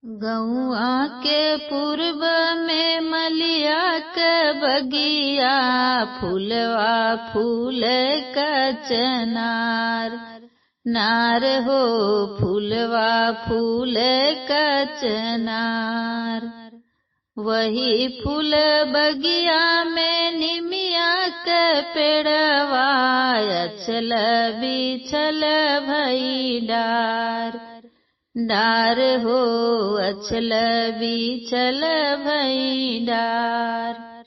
गौआ के पूर्व में मलिया के बगिया, फूलवा फूल का चनार। नार हो फूलवा फूल का चनार। वही फूल बगिया में निमिया के पेड़वा, अचल बिछल भई डार। डार हो अचल बिछल भई डार।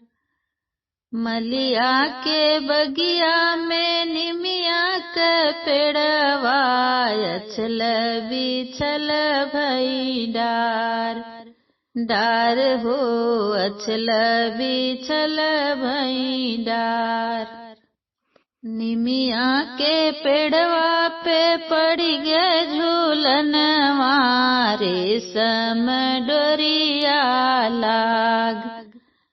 मलिया के बगिया में निमिया के पेड़वा, अचल बिछल भई डार। डार हो अचल बिछल भई डार। निमिया के पेड़वा पे पड़ी गए झूलनवा, रेशम डोरिया लाग।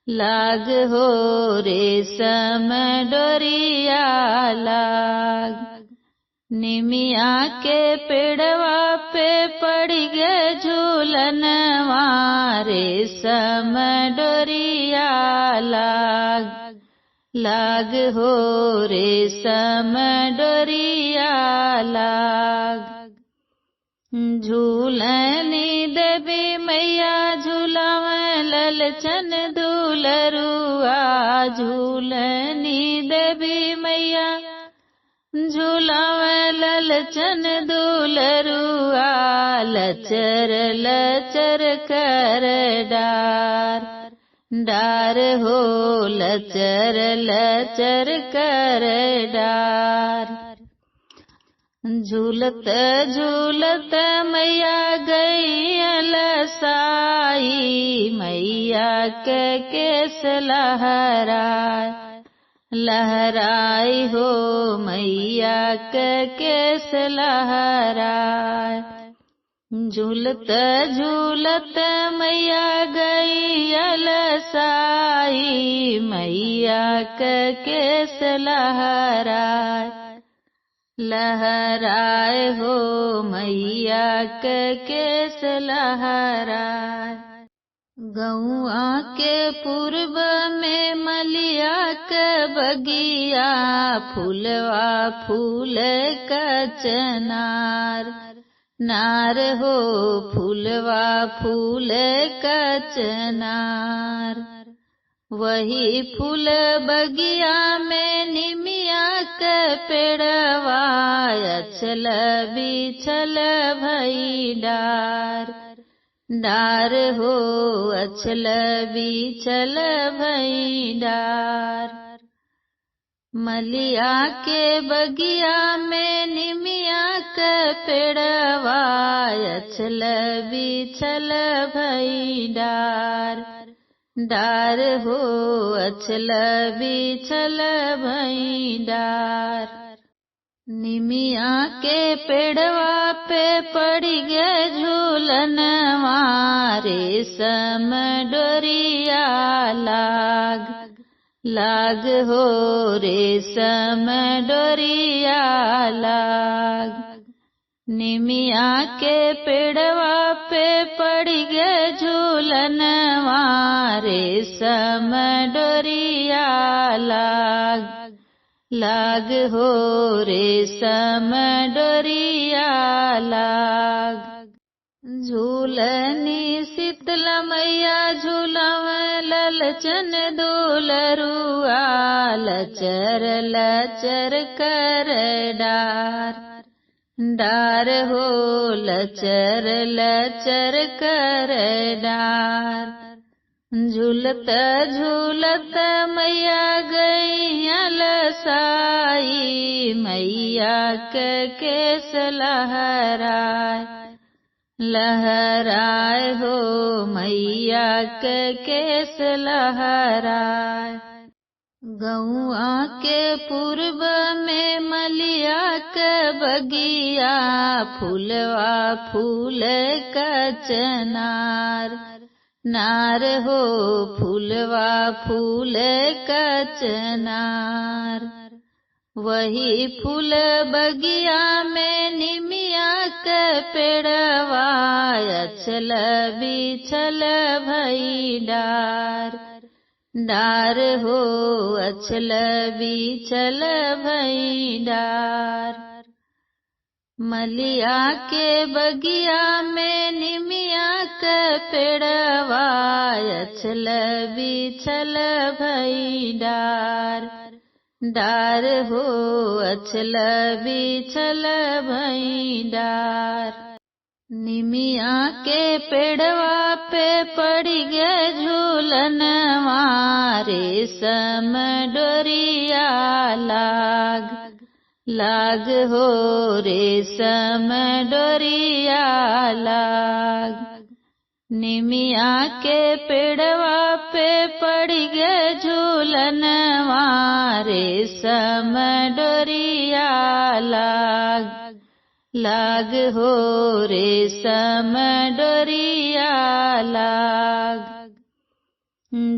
लाग हो रेशम डोरिया लाग। निमिया के पेड़वा पे पड़ी गए झूलनवा, रेशम डोरिया लाग। लाग हो रेशम डोरिया लाग। झूलनी देवी मैया झूलावे ललचन दुलरुआ। झूलनी देवी मैया झूलावे ललचन दुलरुआ, लचर लचर कर डार। डार हो लचर लचर कर डार। झूलत झूलत मैया गई अलसाई, मैया के केस लहराए। लहराई हो मैया के केस लहराए। झूलत झूलत मैया गई अलसाई, मैया के केस लहराए। लहराए हो मैया के केस लहराए। गौआ के पूर्व में मलिया के बगिया, फूलवा फूल का चनार। नार हो फूलवा फूल का चनार। वही फूल बगिया में निमिया के पेड़वा, अचल बिछल भई डार। डार हो अचल बिछल भई डार। मलिया के बगिया में निमिया के पेड़वा, अचल बिछल भई डार। डार हो अचल बिछल भई डार। निमिया के पेड़वा पे पड़ी गए झूलनवा, रेशम डोरिया लाग। लाग हो रेशम डोरिया लाग। निमिया के पेड़वा पे पड़ी गए झूलनवा, रेशम डोरिया लाग। लाग हो रेशम डोरिया लाग। झूलनी शीतल मैया झूलावे ललचन दुलरुआ, लचर लचर कर डार। डार हो लचर लचर कर डार। झूलत झूलत मैया गई अलसाई, मैया के केस लहराए। लहराए हो मैया के केस लहराए। गौआ के पूर्व में मलिया के बगिया, फूलवा फूल का चनार। नार हो फूलवा फूल का चनार। वही फूल बगिया में निमिया के पेड़वा अछल बिछल भई डार। डार हो अछल बिछल भई डार। मलिया के बगिया में निमिया के पेड़वा अछल बिछल भई डार। डार हो अछल बिछल भई डार। निमिया के पेड़वा पे पड़ी गे झूलनवा रेशम डोरिया लाग। लाग हो रेशम डोरिया लाग। निमिया के पेड़वा पे पड़ी गे झूलनवा रेशम डोरिया लाग। लाग हो रेशम डोरिया लाग।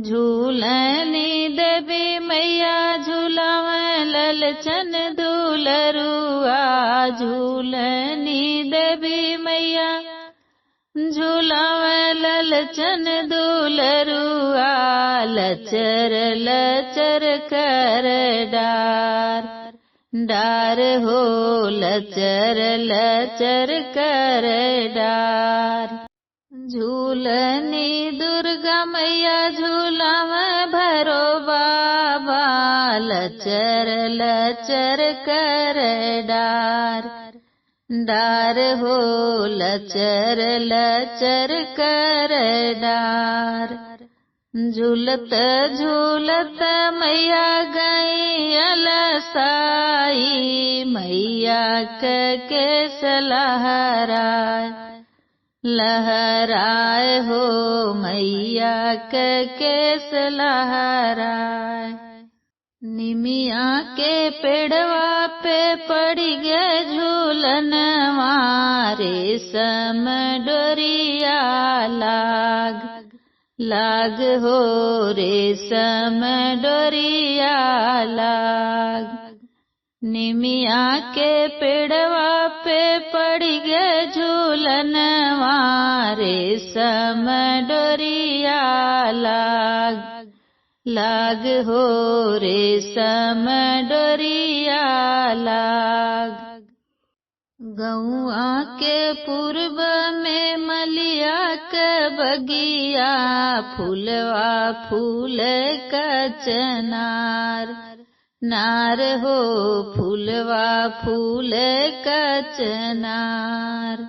झूलनी देवी मैया झूलावे ललचन दुलरुआ। झूलनी देवी मैया झूलावे ललचन दुलरुआ। लचर लचर कर डार। डार हो लचर लचर कर डार। झूलनी दुर्गा मैया झूलावे भैरो बाबा। लचर लचर कर डार। डार हो लचर लचर कर डार। झूलत झूलत मैया गई अलसाई। मैया के केस लहराए। लहराए हो मैया के केस लहराए। निमिया के पेड़वा पे पड़ी गे झूलनवा रेशम डोरिया लाग। लाग हो रेशम डोरिया लाग। निमिया के पेड़वा पे पड़ी गे झूलनवा रेशम डोरिया लाग। लाग हो रेशम डोरिया लाग। गौआ के पूर्व में मलिया के बगिया फूलवा फूल का चनार। नार हो फूलवा फूल का चनार।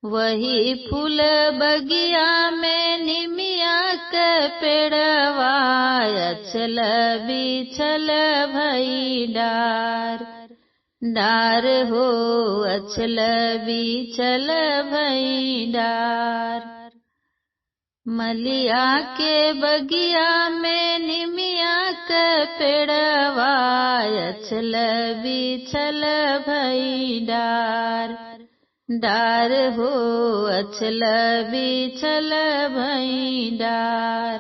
वही फूल बगिया में निमिया के पेड़वा अछल बिछल भई डार। डार हो अछल बिछल भई डार। मलिया के बगिया में निमिया के पेड़वा अछल बिछल भई डार। डार हो अछल बिछल भई डार।